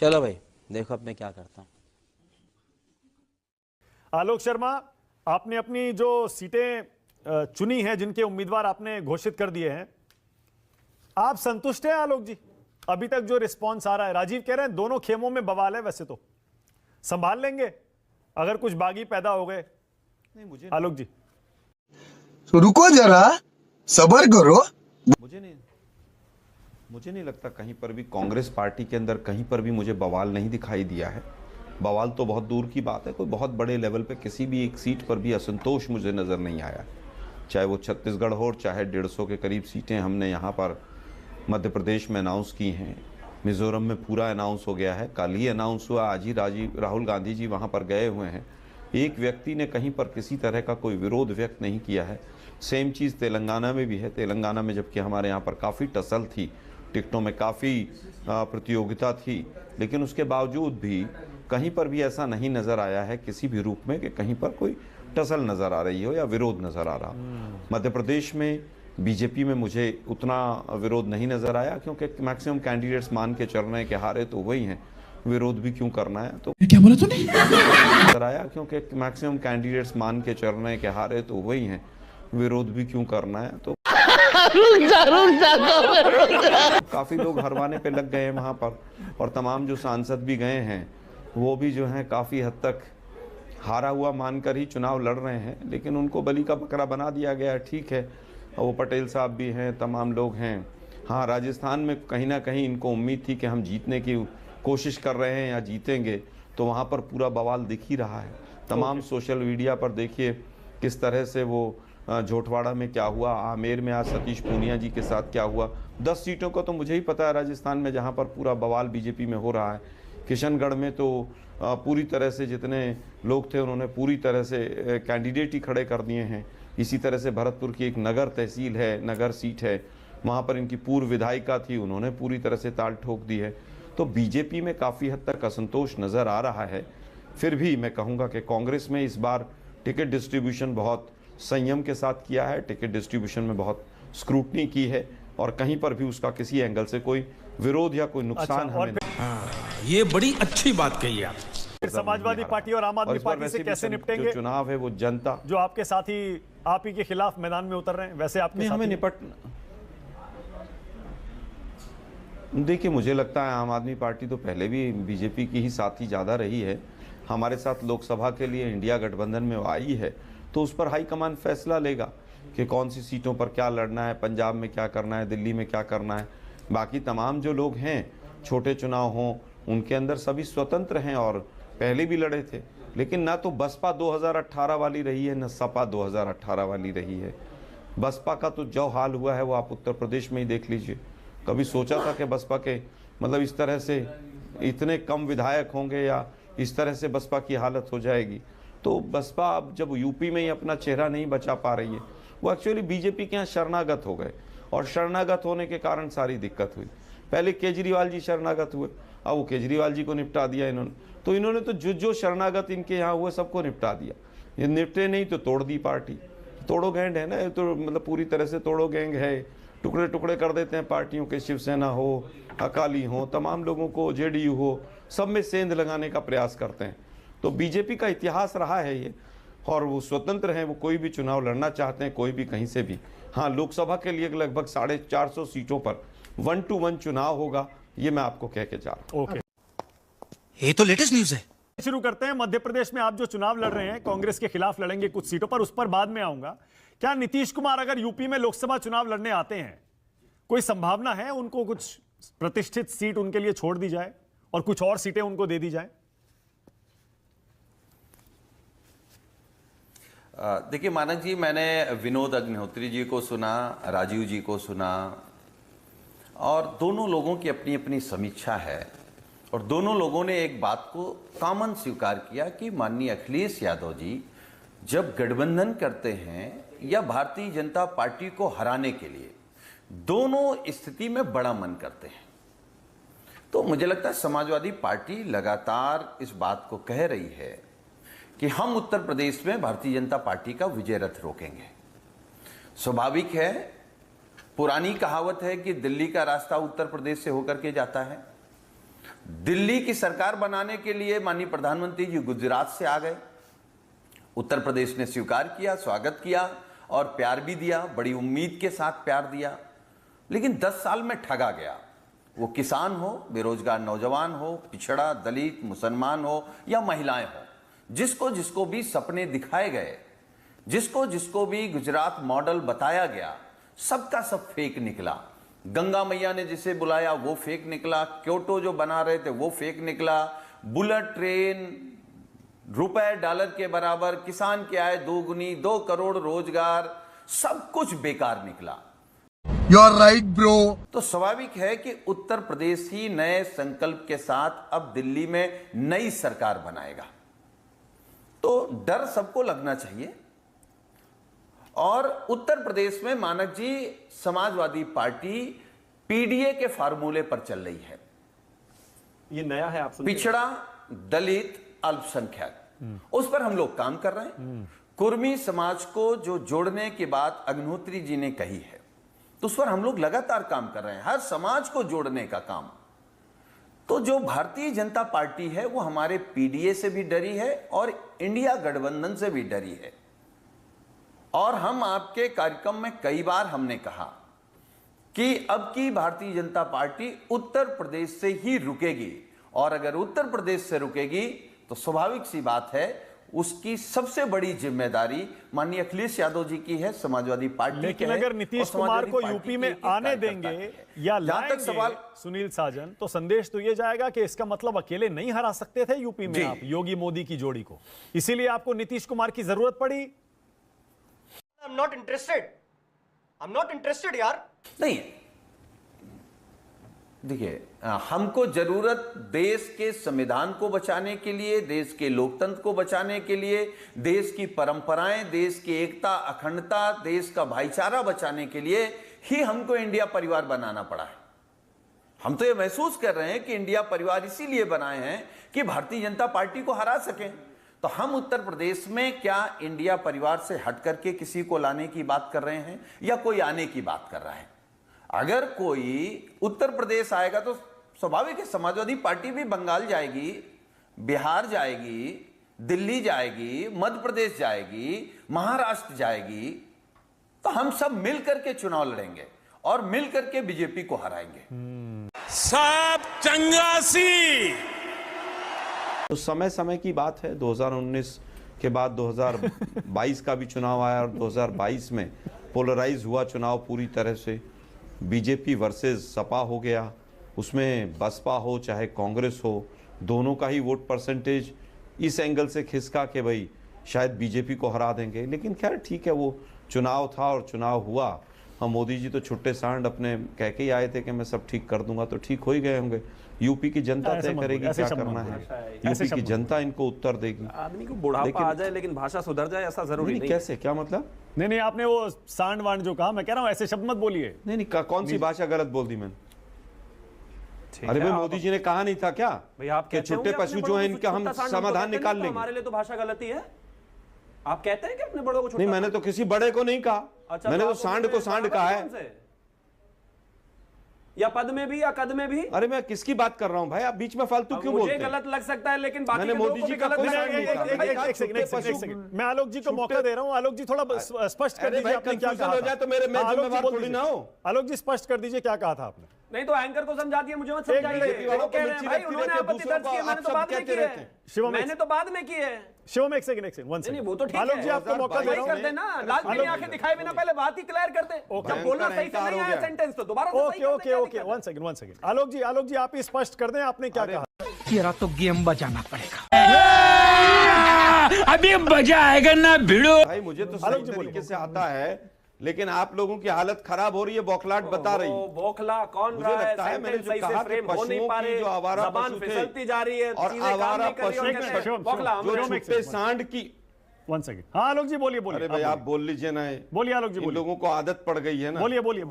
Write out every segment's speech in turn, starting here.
चलो भाई, देखो अब मैं क्या करता हूँ। आलोक शर्मा, आपने अपनी जो सीटें चुनी हैं, जिनके उम्मीदवार आपने घोषित कर दिए हैं, आप संतुष्ट हैं आलोक जी? अभी तक जो रिस्पांस आ रहा है, राजीव कह रहे हैं दोनों खेमों में बवाल है, वैसे तो संभाल लेंगे अगर कुछ बागी पैदा हो गए। नहीं, मुझे आलोक जी तो रुको जरा, सब्र करो। मुझे नहीं लगता कहीं पर भी कांग्रेस पार्टी के अंदर कहीं पर भी मुझे बवाल नहीं दिखाई दिया है। बवाल तो बहुत दूर की बात है, कोई बहुत बड़े लेवल पे किसी भी एक सीट पर भी असंतोष मुझे नज़र नहीं आया, चाहे वो छत्तीसगढ़ हो, चाहे 150 के करीब सीटें हमने यहाँ पर मध्य प्रदेश में अनाउंस की हैं। मिज़ोरम में पूरा अनाउंस हो गया है, कल ही अनाउंस हुआ, आज ही राहुल गांधी जी वहाँ पर गए हुए हैं। एक व्यक्ति ने कहीं पर किसी तरह का कोई विरोध व्यक्त नहीं किया है। सेम चीज़ तेलंगाना में भी है। तेलंगाना में जबकि हमारे यहाँ पर काफ़ी टसल थी, टिकटों में काफ़ी प्रतियोगिता थी, लेकिन उसके बावजूद भी कहीं पर भी ऐसा नहीं नज़र आया है किसी भी रूप में कि कहीं पर कोई टसल नज़र आ रही हो या विरोध नज़र आ रहा। मध्य प्रदेश में बीजेपी में मुझे उतना विरोध नहीं नज़र आया, क्योंकि मैक्सिमम कैंडिडेट्स मान के चल रहे हैं कि हारे तो वही हैं, विरोध भी क्यों करना है। तो क्या बोला तूने? नज़र आया, क्योंकि मैक्सिमम कैंडिडेट्स मान के चल रहे हैं कि हारे तो वही हैं, विरोध भी क्यों करना है। तो काफ़ी लोग हरवाने पे लग गए हैं वहाँ पर, और तमाम जो सांसद भी गए हैं वो भी जो हैं काफ़ी हद तक हारा हुआ मानकर ही चुनाव लड़ रहे हैं, लेकिन उनको बलि का बकरा बना दिया गया है। ठीक है, वो पटेल साहब भी हैं, तमाम लोग हैं। हाँ, राजस्थान में कहीं ना कहीं इनको उम्मीद थी कि हम जीतने की कोशिश कर रहे हैं या जीतेंगे, तो वहाँ पर पूरा बवाल दिख ही रहा है। तमाम सोशल मीडिया पर देखिए किस तरह से वो झोटवाड़ा में क्या हुआ, आमेर में आज सतीश पूनिया जी के साथ क्या हुआ। 10 सीटों का तो मुझे ही पता है राजस्थान में, जहाँ पर पूरा बवाल बीजेपी में हो रहा है। किशनगढ़ में तो पूरी तरह से जितने लोग थे उन्होंने पूरी तरह से कैंडिडेट ही खड़े कर दिए हैं। इसी तरह से भरतपुर की एक नगर तहसील है, नगर सीट है, वहाँ पर इनकी पूर्व विधायिका थी, उन्होंने पूरी तरह से ताल ठोक दी है। तो बीजेपी में काफ़ी हद तक असंतोष नज़र आ रहा है। फिर भी मैं कहूँगा कि कांग्रेस में इस बार टिकट डिस्ट्रीब्यूशन बहुत संयम के साथ किया है, टिकट डिस्ट्रीब्यूशन में बहुत स्क्रूटनी की है, और कहीं पर भी उसका किसी एंगल से कोई विरोध या कोई नुकसान हमें ये बड़ी अच्छी बात कही आप। समाजवादी पार्टी और आम आदमी पार्टी से कैसे निपटेंगे? जो चुनाव है वो जनता जो आपके साथी आप ही के खिलाफ मैदान में उतर रहे हैं, वैसे आपके हमें देखिए, मुझे लगता है आम आदमी पार्टी तो पहले भी बीजेपी की ही साथी ज़्यादा रही है। हमारे साथ लोकसभा के लिए इंडिया गठबंधन में आई है, तो उस पर हाईकमान फैसला लेगा कि कौन सी सीटों पर क्या लड़ना है, पंजाब में क्या करना है, दिल्ली में क्या करना है। बाकी तमाम जो लोग हैं, छोटे चुनाव हों उनके अंदर सभी स्वतंत्र हैं और पहले भी लड़े थे, लेकिन ना तो बसपा 2018 वाली रही है, न सपा 2018 वाली रही है। बसपा का तो जो हाल हुआ है वो आप उत्तर प्रदेश में ही देख लीजिए। कभी सोचा था कि बसपा के मतलब इस तरह से इतने कम विधायक होंगे या इस तरह से बसपा की हालत हो जाएगी। तो बसपा अब जब यूपी में ही अपना चेहरा नहीं बचा पा रही है, वो एक्चुअली बीजेपी के यहाँ शरणागत हो गए, और शरणागत होने के कारण सारी दिक्कत हुई। पहले केजरीवाल जी शरणागत हुए, अब वो केजरीवाल जी को निपटा दिया इन्होंने। तो इन्होंने तो जो शरणागत इनके यहाँ हुए सबको निपटा दिया। ये निपटे नहीं तो तोड़ दी पार्टी। तोड़ो गैंग है ना, तो मतलब पूरी तरह से तोड़ो गैंग है, टुकड़े टुकड़े कर देते हैं पार्टियों के। शिवसेना हो, अकाली हो, तमाम लोगों को, जेडीयू हो, सब में सेंध लगाने का प्रयास करते हैं। तो बीजेपी का इतिहास रहा है ये, और वो स्वतंत्र हैं, वो कोई भी चुनाव लड़ना चाहते हैं, कोई भी कहीं से भी। हाँ, लोकसभा के लिए लगभग 450 सीटों पर 1 to 1 चुनाव होगा, ये मैं आपको कह के जा रहा हूँ। ओके, ये तो लेटेस्ट न्यूज है। शुरू करते हैं। मध्य प्रदेश में आप जो चुनाव लड़ रहे हैं, कांग्रेस के खिलाफ लड़ेंगे कुछ सीटों पर, उस पर बाद में आऊंगा। क्या नीतीश कुमार अगर यूपी में लोकसभा चुनाव लड़ने आते हैं, कोई संभावना है उनको कुछ प्रतिष्ठित सीट उनके लिए छोड़ दी जाए और कुछ और सीटें उनको दे दी जाए? देखिए मानक जी, मैंने विनोद अग्निहोत्री जी को सुना, राजीव जी को सुना, और दोनों लोगों की अपनी अपनी समीक्षा है, और दोनों लोगों ने एक बात को कॉमन स्वीकार किया कि माननीय अखिलेश यादव जी जब गठबंधन करते हैं या भारतीय जनता पार्टी को हराने के लिए, दोनों स्थिति में बड़ा मन करते हैं। तो मुझे लगता है समाजवादी पार्टी लगातार इस बात को कह रही है कि हम उत्तर प्रदेश में भारतीय जनता पार्टी का विजय रथ रोकेंगे। स्वाभाविक है, पुरानी कहावत है कि दिल्ली का रास्ता उत्तर प्रदेश से होकर के जाता है, दिल्ली की सरकार बनाने के लिए माननीय प्रधानमंत्री जी गुजरात से आ गए। उत्तर प्रदेश ने स्वीकार किया, स्वागत किया और प्यार भी दिया, बड़ी उम्मीद के साथ प्यार दिया। लेकिन 10 साल में ठगा गया। वो किसान हो, बेरोजगार नौजवान हो, पिछड़ा, दलित, मुसलमान हो या महिलाएं हो, जिसको जिसको भी सपने दिखाए गए, जिसको जिसको भी गुजरात मॉडल बताया गया, सबका सब फेक निकला। गंगा मैया ने जिसे बुलाया वो फेक निकला, क्योटो जो बना रहे थे वो फेक निकला, बुलेट ट्रेन रुपए डॉलर के बराबर, किसान की आय दोगुनी, 2 करोड़ रोजगार, सब कुछ बेकार निकला। You are right bro. तो स्वाभाविक है कि उत्तर प्रदेश ही नए संकल्प के साथ अब दिल्ली में नई सरकार बनाएगा। तो डर सबको लगना चाहिए। और उत्तर प्रदेश में मानक जी समाजवादी पार्टी पीडीए के फार्मूले पर चल रही है। ये नया है, आप पिछड़ा, दलित, अल्पसंख्यक, उस पर हम लोग काम कर रहे हैं। कुर्मी समाज को जो जोड़ने की बात अग्निहोत्री जी ने कही है, तो उस पर हम लोग लगातार काम कर रहे हैं, हर समाज को जोड़ने का काम। तो जो भारतीय जनता पार्टी है वो हमारे पीडीए से भी डरी है और इंडिया गठबंधन से भी डरी है। और हम आपके कार्यक्रम में कई बार हमने कहा कि अब की भारतीय जनता पार्टी उत्तर प्रदेश से ही रुकेगी, और अगर उत्तर प्रदेश से रुकेगी तो स्वाभाविक सी बात है उसकी सबसे बड़ी जिम्मेदारी माननीय अखिलेश यादव जी की है, समाजवादी पार्टी। लेकिन अगर नीतीश कुमार को यूपी में आने देंगे या लाएंगे सवाल सुनील साजन, तो संदेश तो ये जाएगा कि इसका मतलब अकेले नहीं हरा सकते थे यूपी में आप योगी मोदी की जोड़ी को, इसीलिए आपको नीतीश कुमार की जरूरत पड़ी। I'm not interested यार। नहीं, देखिए हमको जरूरत देश के संविधान को बचाने के लिए, देश के लोकतंत्र को बचाने के लिए, देश की परंपराएं, देश की एकता, अखंडता, देश का भाईचारा बचाने के लिए ही हमको इंडिया परिवार बनाना पड़ा है। हम तो ये महसूस कर रहे हैं कि इंडिया परिवार इसीलिए बनाए हैं कि भारतीय जनता पार्टी को हरा सकें। तो हम उत्तर प्रदेश में क्या इंडिया परिवार से हट करके किसी को लाने की बात कर रहे हैं या कोई आने की बात कर रहा है? अगर कोई उत्तर प्रदेश आएगा तो स्वाभाविक है समाजवादी पार्टी भी बंगाल जाएगी, बिहार जाएगी, दिल्ली जाएगी, मध्य प्रदेश जाएगी, महाराष्ट्र जाएगी। तो हम सब मिल करके चुनाव लड़ेंगे और मिल करके बीजेपी को हराएंगे। सब चंगासी। तो समय समय की बात है। 2019 के बाद 2022 का भी चुनाव आया और 2022 में पोलराइज हुआ चुनाव पूरी तरह से, बीजेपी वर्सेस सपा हो गया। उसमें बसपा हो चाहे कांग्रेस हो, दोनों का ही वोट परसेंटेज इस एंगल से खिसका कि भाई शायद बीजेपी को हरा देंगे। लेकिन खैर ठीक है, वो चुनाव था और चुनाव हुआ। हम मोदी जी तो छुट्टे सांड अपने कह के ही आए थे कि मैं सब ठीक कर दूंगा, तो ठीक हो ही गए होंगे। यूपी की जनता तय करेगी क्या करना है, यूपी की जनता इनको उत्तर देगी। आदमी को बुढ़ापा आ जाए लेकिन भाषा सुधर जाए ऐसा जरूरी नहीं। कैसे, क्या मतलब? नहीं, आपने वो सांड वांड जो कहा, मैं कह रहा हूं ऐसे शब्द मत बोलिए। नहीं, कौन सी भाषा गलत बोल दी मैंने? अरे भाई मोदी जी ने कहा नहीं था क्या कि छुट्टे पशु जो है इनका हम समाधान निकाल लेंगे? हमारे लिए तो भाषा गलती है। आप कहते हैं कि अपने बड़ों को नहीं, मैंने तो किसी बड़े को नहीं कहा। अच्छा, मैंने तो सांड को सांड कहा है। या पद में भी या कद में भी। अरे मैं किसकी बात कर रहा हूं भाई, आप बीच में फालतू क्यों बोलते हैं? मुझे गलत लग सकता है लेकिन बाकी मैंने मोदी जी का गलत एक सेकंड, मैं आलोक जी को मौका दे रहा हूं। आलोक जी थोड़ा स्पष्ट कर दीजिए आपने क्या कहा हो जाए तो मेरे मैं जिम्मेदार थोड़ी ना हो। आलोक जी स्पष्ट कर दीजिए क्या कहा था आपने। नहीं तो एंकर को समझा दिया, मुझे मत समझाइए। वो कह रहे हैं भाई उन्होंने आपत्ति दर्ज की है, मैंने तो बाद में की है। मैंने तो बाद में की है। शिवम एक सेकंड नहीं, वो तो ठीक है। आलोक जी आपको मौका दे रहा हूं। कर देना, लाल पीली आंखें दिखाए बिना पहले बात ही क्लियर कर दे। जब बोलना सही से नहीं आया सेंटेंस तो दोबारा ओके वन सेकंड आलोक जी आप ही स्पष्ट कर दें आपने क्या कहा। तेरा तो गेम बजाना पड़ेगा। अभी मजा आएगा ना भिड़ो। भाई मुझे तो सही तरीके से आता है, लेकिन आप लोगों की हालत खराब हो रही है, बौखलाहट बता रही है। बौखला कौन रहा है? लगता है मैंने जो कहा कि पशुओं की जो आवारा पशु थे फिसलती जा रही है और आवारा पशु जो छुट्टे सांड की। वन सेकंड, हाँ आलोक जी बोलिए। अरे भाई आप बोल लीजिए ना, बोलिए आलोक जी। इन लोगों को आदत पड़ गई है ना। बोलिए।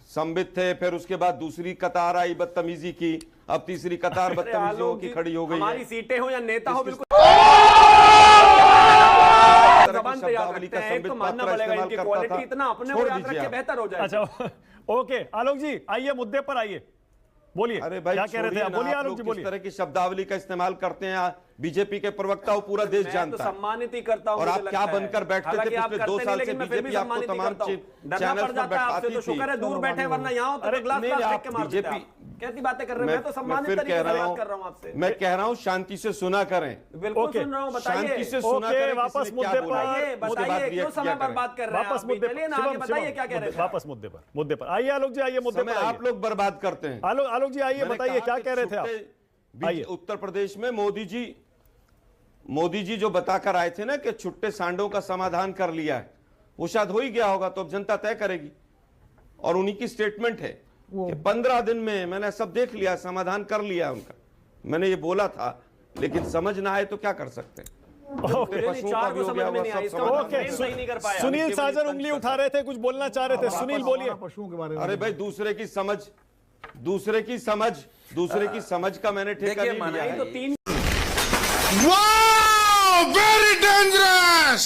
संबित थे, फिर उसके बाद दूसरी कतार आई बदतमीजी की, अब तीसरी कतार बदतमीजियों की खड़ी हो गई। हमारी सीटें हो या नेता हो, बिल्कुल जबान पे याद रखते हैं। एक तो मानना पड़ेगा इनकी क्वालिटी, इतना अपने को याद रख के बेहतर हो जाए। अच्छा ओके आलोक जी आइए मुद्दे पर आइए। बोलिए अरे भाई क्या कह रहे थे छोड़िए आप? ना, बोलिए आप आलोक लोग जी, किस बोलिए। तरह की शब्दावली का इस्तेमाल करते हैं बीजेपी के प्रवक्ता वो पूरा देश मैं जानता तो है। सम्मानित ही करता हूं, और मुझे आप लगता क्या है। बनकर बैठते थे हालांकि आप पिछले 2 करते साल नहीं, से लेकिन मैं फिर भी बीजेपी आपको सम्मानित ही तमाम करता हूं। डरना चैनल्स पड़ पर जाता है आपसे, बैठाती तो थी। शुक्र है दूर बैठे, वरना यहाँ होते तो ग्लास नहीं, ग्लास फेंक आप के मार देते बीजेपी आप। कैसी बातें कर रहे हैं? मैं तो सम्मानित फिर तरीके कह से रहा बात कर रहा हूं आपसे। हूँ, मैं कह रहा हूँ शांति से सुना करें, बिल्कुल ओके, सुन रहा हूं, शांति बताइए से सुना ओके, करें। वापस किसी ने क्या मुद्दे बोला, पर, उसके बाद बताइए क्यों रिएक्ट समय किया पर करें। बात कर रहे हैं? वापस आप मुद्दे चलिए ना, शिवम, आगे बताइए शिवम, क्या कह रहे थे? वापस मुद्दे पर आइए। आलोक जी आइए, मुद्दे समय पर आप आइए। लोग बर्बाद करते हैं। आलोक जी आइए, मैंने बताइए कहा क्या कि कह रहे थे आप? आइए। उत्तर प्रदेश में मोदी जी जो बताकर आए थे ना कि छुट्टे सांडों का समाधान कर लिया है, वो शायद हो ही गया होगा, तो अब जनता तय करेगी। और उन्हीं की स्टेटमेंट है कि 15 दिन में मैंने सब देख लिया, समाधान कर लिया उनका। मैंने ये बोला था, लेकिन समझ ना आए तो क्या कर सकते हैं। पशुओं का भी हो गया, वो सब समाधान ओके, हो सही नहीं कर पाया। सुनील साजन उंगली उठा रहे थे, कुछ बोलना चाह रहे थे। सुनील बोलिए। पशुओं के बारे में अरे भाई दूसरे की समझ का मैंने ठेका देखिए, नहीं माना लिया ही है। तो 3 वेरी डेंजरस।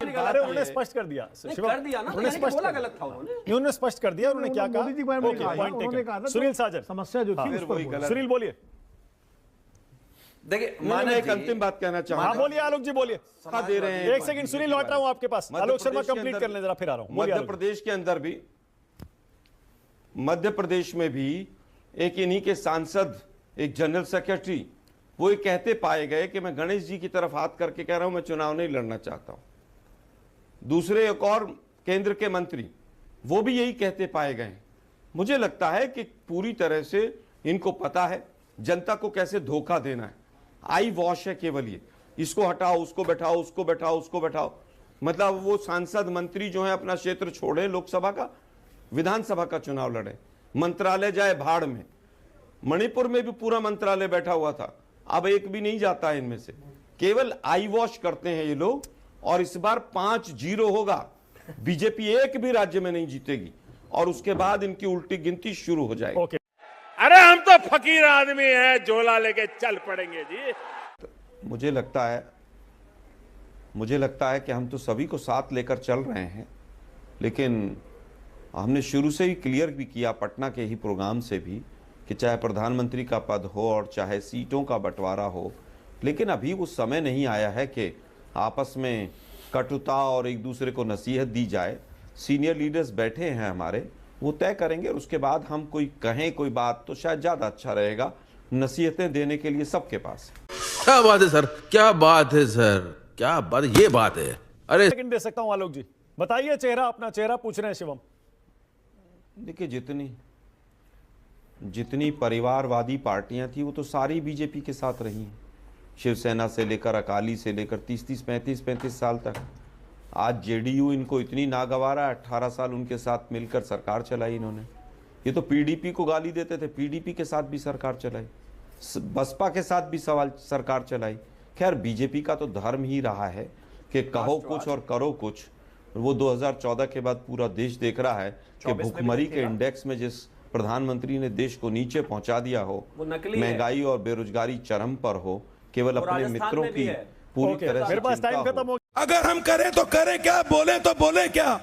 अरे उन्होंने स्पष्ट कर दिया शिवम, कर दिया ना, उन्होंने यानी कि स्पष्ट बोला कर दिया। गलत था उन्होंने। उन्होंने स्पष्ट कर दिया, उन्होंने क्या कहा। मोदी जी के बारे में ओके, कहा, पॉइंट उन्होंने टेकन। कहा था सुनील जो साजन, समस्या जो थी फिर उस पर वही बोला। गलत। सुनील बोलिए। देखिए मैं मानव एक जी, अंतिम बात कहना हाँ चाहूंगा। बोलिए आलोक जी, बोलिए। हाँ, दे रहे हैं। एक सेकंड सुनील, लौट रहा हूं आपके पास। मध्य आलोक शर्मा प्रदेश के कंप्लीट अंदर- कर लें, जरा फिर आ रहा हूं। बोलिए मध्य आलोक जी। प्रदेश के अंदर भी, मध्य प्रदेश में भी एक इन्हीं के सांसद, एक जनरल सेक्रेटरी, वो ये कहते पाए गए कि मैं गणेश जी की तरफ हाथ करके कह रहा हूं मैं चुनाव नहीं लड़ना चाहता हूं। दूसरे एक और केंद्र के मंत्री, वो भी यही कहते पाए गए। मुझे लगता है कि पूरी तरह से इनको पता है जनता को कैसे धोखा देना है। आई वॉश है केवल ये, इसको हटाओ, उसको बैठाओ, उसको बैठाओ, उसको बैठाओ। मतलब वो सांसद मंत्री जो है अपना क्षेत्र छोड़े, लोकसभा का, विधानसभा का चुनाव लड़े, मंत्रालय जाए भाड़ में। मणिपुर में भी पूरा मंत्रालय बैठा हुआ था, अब एक भी नहीं जाता है इनमें से। केवल आई वॉश करते हैं ये लोग। और इस बार 5-0 होगा, बीजेपी एक भी राज्य में नहीं जीतेगी, और उसके बाद इनकी उल्टी गिनती शुरू हो जाएगी। ओके, अरे हम तो फकीर आदमी हैं, झोला लेके चल पड़ेंगे जी। मुझे लगता है कि हम तो सभी को साथ लेकर चल रहे हैं, लेकिन हमने शुरू से ही क्लियर भी किया पटना के ही प्रोग्राम से भी कि चाहे प्रधानमंत्री का पद हो और चाहे सीटों का बंटवारा हो, लेकिन अभी वो समय नहीं आया है कि आपस में कटुता और एक दूसरे को नसीहत दी जाए। सीनियर लीडर्स बैठे हैं हमारे, वो तय करेंगे, और उसके बाद हम कोई कहें कोई बात तो शायद ज़्यादा अच्छा रहेगा। नसीहतें देने के लिए सबके पास है। क्या बात है सर, क्या बात है सर, क्या बात, ये बात है। अरे सेकंड दे सकता हूं आलोक जी, बताइए चेहरा, अपना चेहरा पूछ रहे हैं शिवम। देखिए, जितनी परिवारवादी पार्टियां थी वो तो सारी बीजेपी के साथ रही हैं। शिवसेना से लेकर अकाली से लेकर 30-30, 35-35 साल तक। आज जेडीयू इनको इतनी नागवारा, 18 साल उनके साथ मिलकर सरकार चलाई इन्होंने। ये तो पीडीपी को गाली देते थे, पीडीपी के साथ भी सरकार चलाई, बसपा के साथ भी सरकार चलाई। खैर, बीजेपी का तो धर्म ही रहा है कि कहो कुछ और करो कुछ। वो 2014 के बाद पूरा देश देख रहा है कि भुखमरी के इंडेक्स में जिस प्रधानमंत्री ने देश को नीचे पहुंचा दिया हो, महंगाई और बेरोजगारी चरम पर हो, केवल अपने मित्रों की पूरी तरह से मेरे पास टाइम चिंता हो। खत्म हो अगर हम करें तो करें क्या, बोले तो बोले क्या।